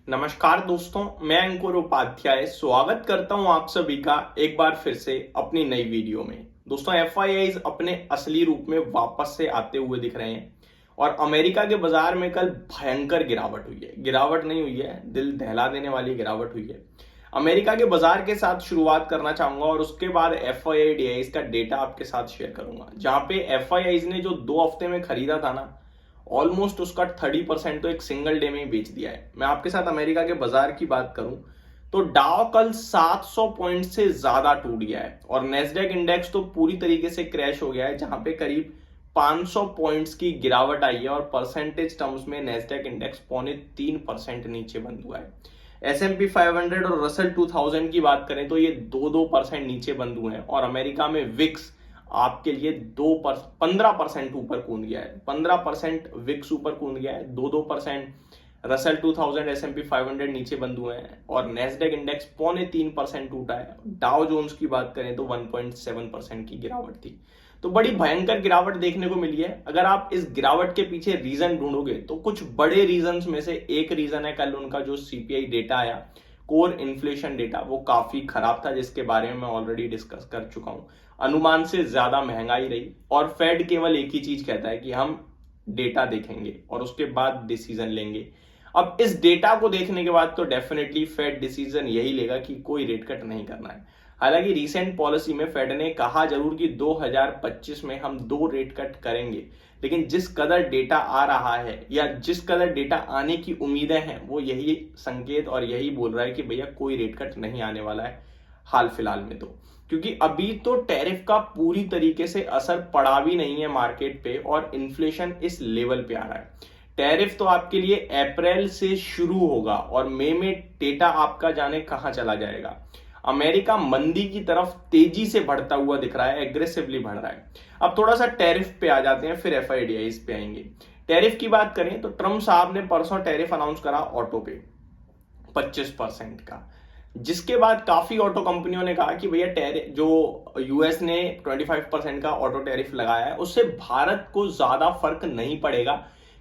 नमस्कार दोस्तों, मैं अंकुर उपाध्याय स्वागत करता हूं आप सभी का एक बार फिर से अपनी नई वीडियो में। दोस्तों, एफआईआईज अपने असली रूप में वापस से आते हुए दिख रहे हैं और अमेरिका के बाजार में कल भयंकर गिरावट हुई है। गिरावट नहीं हुई है, दिल दहला देने वाली गिरावट हुई है। अमेरिका के बाजार के साथ शुरुआत करना चाहूंगा और उसके बाद एफआईआईडीआईज का डेटा आपके साथ शेयर करूंगा, जहां पे एफआईआईज ने जो 2 हफ्ते में खरीदा था ना, ऑलमोस्ट उसका 30% तो एक सिंगल डे में ही बेच दिया है। मैं आपके साथ अमेरिका के बाजार की बात करूं तो डाउ कल 700 पॉइंट से ज्यादा टूट गया है और नेस्डेक इंडेक्स तो पूरी तरीके से क्रैश हो गया है, जहां पे करीब 500 पॉइंट्स की गिरावट आई है और परसेंटेज टर्म्स में नेस्डेक इंडेक्स 3.25% नीचे बंद हुआ है। S&P 500 और रसल 2000 की बात करें तो ये 2% नीचे बंद हुए हैं और अमेरिका में विक्स आपके लिए 15% ऊपर कूद गया है। 15% विक्स ऊपर कूद गया है, 2% रसल 2000 S&P 500 नीचे बंद हुए हैं और नेस्डेक इंडेक्स 3.25% टूटा है। डाउ जोन्स की बात करें तो 1.7% की गिरावट थी। तो बड़ी भयंकर गिरावट देखने को मिली है। अगर आप इस गिरावट के पीछे रीजन ढूंढोगे तो कुछ बड़े रीजंस में से एक रीजन है कल उनका जो सीपीआई डेटा आया, कोर इन्फ्लेशन डेटा, वो काफी खराब था, जिसके बारे में मैं ऑलरेडी डिस्कस कर चुका हूं। अनुमान से ज्यादा महंगाई रही और फेड केवल एक ही चीज कहता है कि हम डेटा देखेंगे और उसके बाद डिसीजन लेंगे। अब इस डेटा को देखने के बाद तो डेफिनेटली फेड डिसीजन यही लेगा कि कोई रेट कट नहीं करना है। हालांकि रीसेंट पॉलिसी में फेड ने कहा जरूर कि 2025 में हम 2 रेट कट करेंगे, लेकिन जिस कदर डेटा आ रहा है या जिस कदर डेटा आने की उम्मीदें हैं वो यही संकेत और यही बोल रहा है कि भैया कोई रेट कट नहीं आने वाला है हाल फिलहाल में। तो क्योंकि अभी तो टैरिफ का पूरी तरीके से असर पड़ा भी नहीं है मार्केट पे और इन्फ्लेशन इस लेवल पे आ रहा है। टैरिफ तो आपके लिए अप्रैल से शुरू होगा और मई में डेटा आपका जाने कहां चला जाएगा। अमेरिका मंदी की तरफ तेजी से बढ़ता हुआ दिख रहा है, एग्रेसिवली बढ़ रहा है। अब थोड़ा सा टैरिफ पे आ जाते हैं, फिर एफआईडीआईज पे आएंगे। टैरिफ की बात करें तो ट्रम्प साहब ने परसों टैरिफ अनाउंस करा ऑटो पे 25% का, जिसके बाद काफी ऑटो कंपनियों ने कहा कि भैया टैरिफ जो यूएस ने 25% का ऑटो टैरिफ लगाया है उससे भारत को ज्यादा फर्क नहीं पड़ेगा,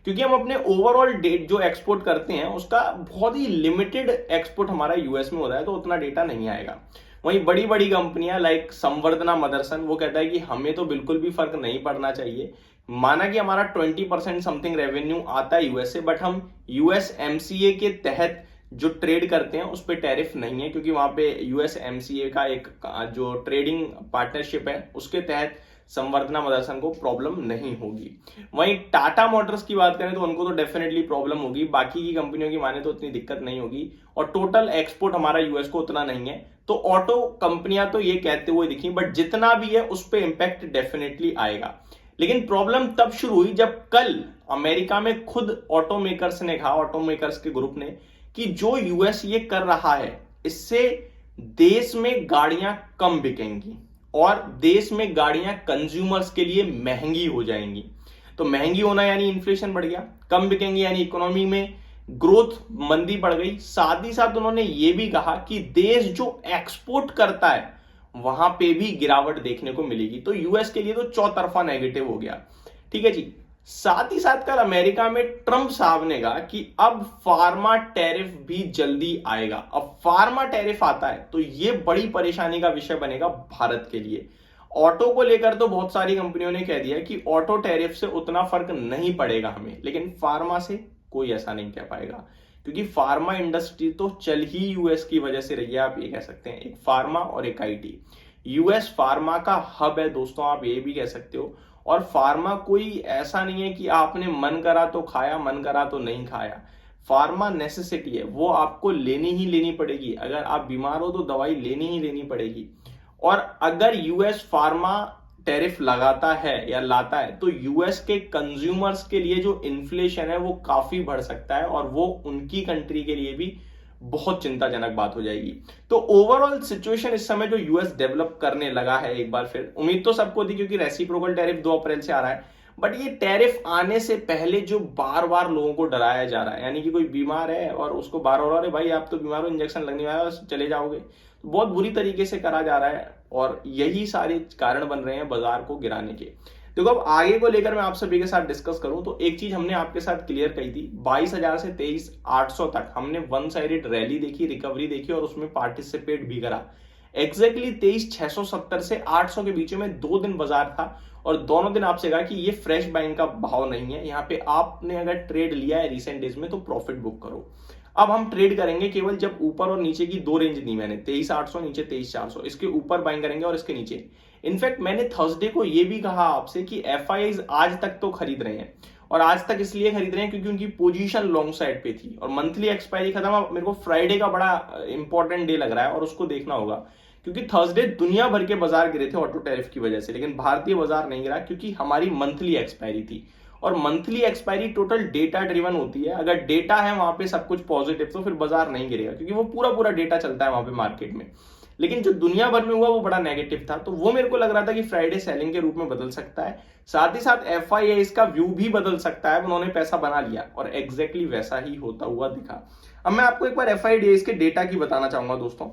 क्योंकि हम अपने ओवरऑल डेट जो एक्सपोर्ट करते हैं उसका बहुत ही लिमिटेड एक्सपोर्ट हमारा यूएस में हो रहा है, तो उतना डेटा नहीं आएगा। वहीं बड़ी बड़ी कंपनियां लाइक संवर्धना मदरसन वो कहता है कि हमें तो बिल्कुल भी फर्क नहीं पड़ना चाहिए। माना कि हमारा 20% समथिंग रेवेन्यू आता है यूएस से, बट हम यूएस एमसीए के तहत जो ट्रेड करते हैं उस पर टैरिफ नहीं है, क्योंकि वहां पे यूएस एमसीए का एक जो ट्रेडिंग पार्टनरशिप है उसके तहत संवर्धना मदरसन को प्रॉब्लम नहीं होगी। वहीं टाटा मोटर्स की बात करें तो उनको तो डेफिनेटली प्रॉब्लम होगी, बाकी की कंपनियों की माने तो उतनी दिक्कत नहीं होगी और टोटल एक्सपोर्ट हमारा यूएस को उतना नहीं है। तो ऑटो कंपनियां तो ये कहते हुए दिखी, बट जितना भी है उस पर इंपैक्ट डेफिनेटली आएगा। लेकिन प्रॉब्लम तब शुरू हुई जब कल अमेरिका में खुद ऑटोमेकर्स ने कहा, ऑटोमेकर्स के ग्रुप ने, कि जो यूएस ये कर रहा है इससे देश में गाड़ियां कम बिकेंगी और देश में गाड़ियां कंज्यूमर्स के लिए महंगी हो जाएंगी। तो महंगी होना यानी इन्फ्लेशन बढ़ गया, कम बिकेंगी यानी इकोनॉमी में ग्रोथ मंदी बढ़ गई। साथ ही साथ उन्होंने ये भी कहा कि देश जो एक्सपोर्ट करता है वहां पे भी गिरावट देखने को मिलेगी। तो यूएस के लिए तो चौतरफा नेगेटिव हो गया। ठीक है जी। साथ ही साथ कल अमेरिका में ट्रंप साहब ने कहा कि अब फार्मा टैरिफ भी जल्दी आएगा। अब फार्मा टैरिफ आता है तो यह बड़ी परेशानी का विषय बनेगा भारत के लिए। ऑटो को लेकर तो बहुत सारी कंपनियों ने कह दिया कि ऑटो टैरिफ से उतना फर्क नहीं पड़ेगा हमें, लेकिन फार्मा से कोई ऐसा नहीं कह पाएगा, क्योंकि फार्मा इंडस्ट्री तो चल ही यूएस की वजह से रही है। आप ये कह सकते हैं, एक फार्मा और एक आईटी। यूएस फार्मा का हब है दोस्तों, आप ये भी कह सकते हो। और फार्मा कोई ऐसा नहीं है कि आपने मन करा तो खाया, मन करा तो नहीं खाया। फार्मा नेसेसिटी है, वो आपको लेनी ही लेनी पड़ेगी। अगर आप बीमार हो तो दवाई लेनी ही लेनी पड़ेगी। और अगर यूएस फार्मा टैरिफ लगाता है या लाता है तो यूएस के कंज्यूमर्स के लिए जो इन्फ्लेशन है वो काफी बढ़ सकता है और वो उनकी कंट्री के लिए भी बहुत चिंताजनक बात हो जाएगी। तो ओवरऑल सिचुएशन इस समय जो यूएस डेवलप करने लगा है, एक बार फिर उम्मीद तो सबको थी क्योंकि रेसिप्रोकल टैरिफ 2 अप्रैल से आ रहा है, बट ये टैरिफ आने से पहले जो बार बार लोगों को डराया जा रहा है, यानी कि कोई बीमार है और उसको बार बार, अरे भाई आप तो बीमार हो, इंजेक्शन लगने वाला, चले जाओगे, तो बहुत बुरी तरीके से करा जा रहा है और यही सारे कारण बन रहे हैं बाजार को गिराने के। देखो अब आगे को लेकर मैं आप सभी के साथ डिस्कस करूं तो एक चीज हमने आपके साथ क्लियर कही थी, 22,000 से 23,800 तक हमने वन साइडेड रैली देखी, रिकवरी देखी और उसमें पार्टिसिपेट भी करा। एग्जैक्टली 23,670 से 800 के बीच में 2 दिन बाजार था और दोनों दिन आपसे कहा कि ये फ्रेश बाइंग का भाव नहीं है, यहाँ पे आपने अगर ट्रेड लिया है रिसेंट डेज में तो प्रॉफिट बुक करो। अब हम ट्रेड करेंगे केवल जब ऊपर और नीचे की दो रेंज दी मैंने, 23,800 नीचे 23,400, इसके ऊपर बाइंग करेंगे और इसके नीचे। इनफैक्ट मैंने थर्सडे को ये भी कहा आपसे कि एफआईआईज आज तक तो खरीद रहे हैं और आज तक इसलिए खरीद रहे हैं क्योंकि उनकी पोजीशन लॉन्ग साइड पे थी और मंथली एक्सपायरी खत्म। अब मेरे को फ्राइडे का बड़ा इंपॉर्टेंट डे लग रहा है और उसको देखना होगा क्योंकि थर्सडे दुनिया भर के बाजार गिरे थे ऑटो टैरिफ की वजह से, लेकिन भारतीय बाजार नहीं गिरा क्योंकि हमारी मंथली एक्सपायरी थी और monthly expiry total data driven होती है। अगर डेटा है वहां पे सब कुछ पॉजिटिव तो फिर बाजार नहीं गिरेगा क्योंकि वो पूरा पूरा डेटा चलता है वहां पे मार्केट में। लेकिन जो दुनिया भर में हुआ वो बड़ा नेगेटिव था, तो वो मेरे को लग रहा था कि फ्राइडे सेलिंग के रूप में बदल सकता है, साथ ही साथ एफआईआई इसका व्यू भी बदल सकता है। उन्होंने पैसा बना लिया और एग्जैक्टली वैसा ही होता हुआ दिखा। अब मैं आपको एक बार एफआईआई के डेटा की बताना चाहूंगा दोस्तों,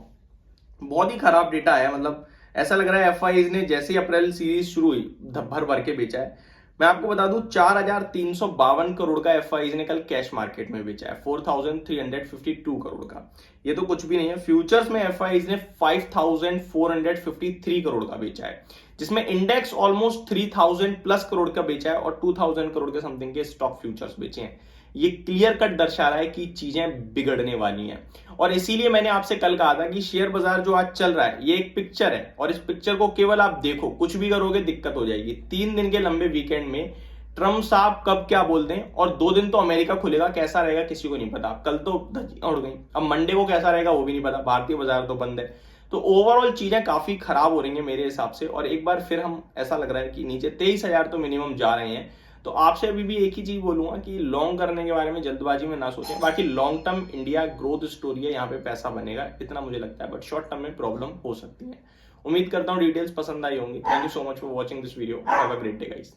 बहुत ही खराब डेटा है। मतलब ऐसा लग रहा है एफआईआई ने जैसे ही अप्रैल सीरीज शुरू हुई भर भर के बेचा है। मैं आपको बता दूं 4,352 करोड़ का एफआईआई ने कल कैश मार्केट में बेचा है, 4,352 करोड़ का, ये तो कुछ भी नहीं है। फ्यूचर्स में एफआईआई ने 5,453 करोड़ का बेचा है, जिसमें इंडेक्स ऑलमोस्ट 3,000 प्लस करोड़ का बेचा है और 2,000 करोड़ के समथिंग के स्टॉक फ्यूचर्स बेचे हैं। ये क्लियर कट दर्शा रहा है कि चीजें बिगड़ने वाली हैं और इसीलिए मैंने आपसे कल कहा था कि शेयर बाजार जो आज चल रहा है ये एक पिक्चर है और इस पिक्चर को केवल आप देखो, कुछ भी करोगे दिक्कत हो जाएगी। 3 दिन के लंबे वीकेंड में ट्रम्प साहब कब क्या बोलते हैं और 2 दिन तो अमेरिका खुलेगा, कैसा रहेगा किसी को नहीं पता। कल तो उड़ गई, अब मंडे को कैसा रहेगा वो भी नहीं पता, भारतीय बाजार तो बंद है। तो ओवरऑल चीजें काफी खराब हो रही हैं मेरे हिसाब से और एक बार फिर हम ऐसा लग रहा है कि नीचे 23,000 तो मिनिमम जा रहे हैं। तो आपसे अभी भी एक ही चीज बोलूंगा कि लॉन्ग करने के बारे में जल्दबाजी में ना सोचें। बाकी long term India growth story है, यहाँ पे पैसा बनेगा इतना मुझे लगता है, बट शॉर्ट टर्म में प्रॉब्लम हो सकती है। उम्मीद करता हूँ डिटेल्स पसंद आई होंगी। Thank you so much for watching this video. Have a great day guys.